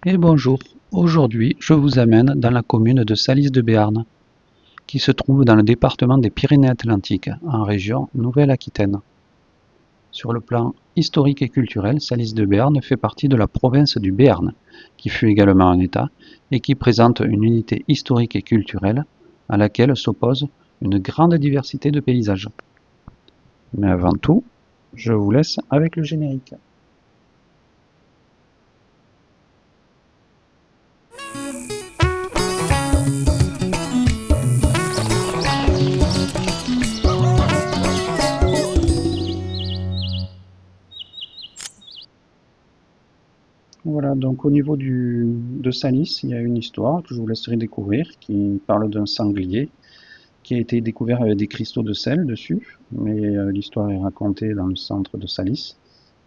Et bonjour, aujourd'hui je vous amène dans la commune de Salis-de-Béarn, qui se trouve dans le département des Pyrénées-Atlantiques, en région Nouvelle-Aquitaine. Sur le plan historique et culturel, Salis-de-Béarn fait partie de la province du Béarn, qui fut également un État, et qui présente une unité historique et culturelle à laquelle s'oppose une grande diversité de paysages. Mais avant tout, je vous laisse avec le générique. Voilà, donc au niveau de Salis, il y a une histoire que je vous laisserai découvrir qui parle d'un sanglier qui a été découvert avec des cristaux de sel dessus, mais l'histoire est racontée dans le centre de Salis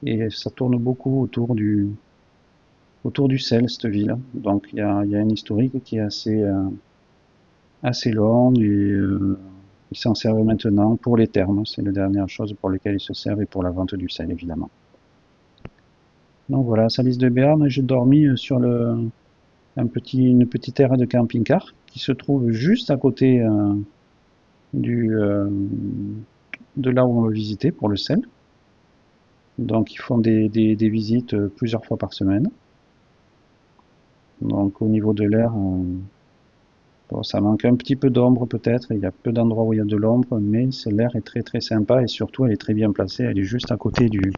et ça tourne beaucoup autour du sel, cette ville. Donc il y a une historique qui est assez longue et ils s'en servent maintenant pour les thermes. C'est la dernière chose pour laquelle ils se servent et pour la vente du sel évidemment. Donc voilà, Salis de Béarn, j'ai dormi sur une petite aire de camping-car qui se trouve juste à côté du, de là où on va visiter pour le sel. Donc ils font des visites plusieurs fois par semaine. Donc au niveau de l'air, bon, ça manque un petit peu d'ombre peut-être, il y a peu d'endroits où il y a de l'ombre, mais l'air est très très sympa et surtout elle est très bien placée, elle est juste à côté du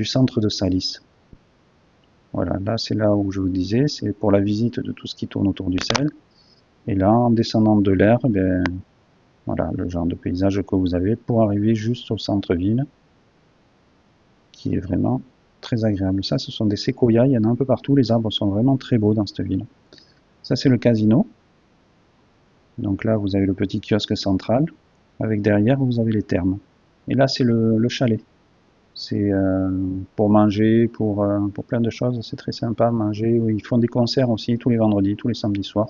centre de Salis. Voilà, là c'est là où je vous disais, c'est pour la visite de tout ce qui tourne autour du sel. Et là, en descendant de l'air, ben, voilà le genre de paysage que vous avez pour arriver juste au centre-ville, qui est vraiment très agréable. Ça, ce sont des séquoias, il y en a un peu partout, les arbres sont vraiment très beaux dans cette ville. Ça, c'est le casino. Donc là, vous avez le petit kiosque central, avec derrière, vous avez les thermes. Et là, c'est le chalet. C'est pour manger, pour plein de choses, c'est très sympa à manger. Ils font des concerts aussi tous les vendredis, tous les samedis soirs.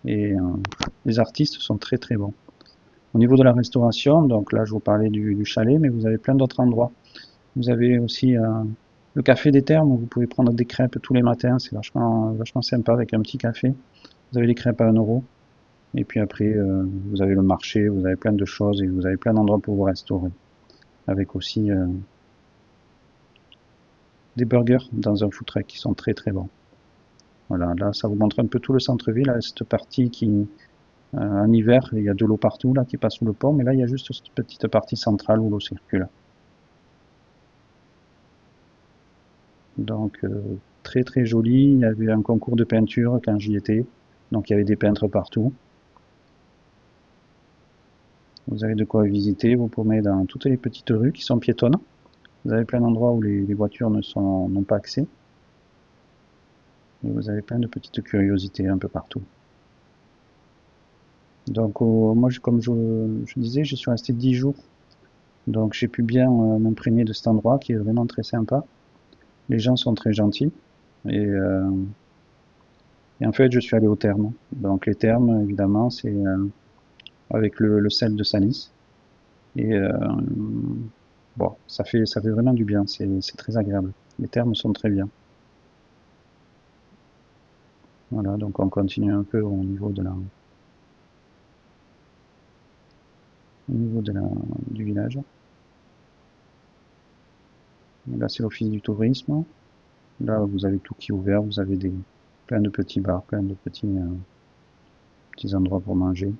Et les artistes sont très très bons. Au niveau de la restauration, donc là, je vous parlais du chalet, mais vous avez plein d'autres endroits. Vous avez aussi le café des Thermes où vous pouvez prendre des crêpes tous les matins, c'est vachement sympa avec un petit café. Vous avez les crêpes à 1 euro. Et puis après, vous avez le marché, vous avez plein de choses et vous avez plein d'endroits pour vous restaurer. Avec aussi des burgers dans un food truck qui sont très très bons. Voilà, là ça vous montre un peu tout le centre-ville, cette partie qui, en hiver, il y a de l'eau partout là qui passe sous le pont, mais là il y a juste cette petite partie centrale où l'eau circule. Donc très très joli, il y avait un concours de peinture quand j'y étais, donc il y avait des peintres partout. Vous avez de quoi visiter, vous promenez dans toutes les petites rues qui sont piétonnes. Vous avez plein d'endroits où les voitures n'ont pas accès. Et vous avez plein de petites curiosités un peu partout. Donc moi, comme je disais, je suis resté 10 jours. Donc j'ai pu bien m'imprégner de cet endroit qui est vraiment très sympa. Les gens sont très gentils. Et, euh, et en fait, je suis allé aux thermes. Donc les thermes, évidemment, c'est avec le sel de Salis. Et bon, ça fait vraiment du bien. C'est très agréable. Les thermes sont très bien. Voilà, donc on continue un peu au niveau du village. Là, c'est l'office du tourisme. Là, vous avez tout qui est ouvert. Vous avez plein de petits bars, plein de petits endroits pour manger.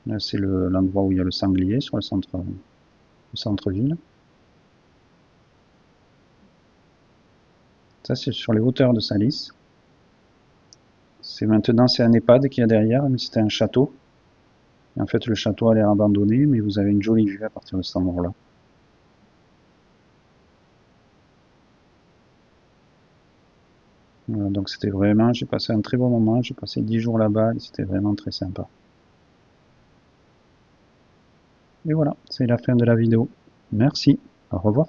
Là, c'est l'endroit où il y a le sanglier sur le centre-ville. Ça, c'est sur les hauteurs de Salis. C'est un EHPAD qu'il y a derrière, mais c'était un château. Et en fait, le château a l'air abandonné, mais vous avez une jolie vue à partir de cet endroit-là. Voilà, donc c'était vraiment, j'ai passé un très bon moment. J'ai passé 10 jours là-bas et c'était vraiment très sympa. Et voilà, c'est la fin de la vidéo. Merci, au revoir.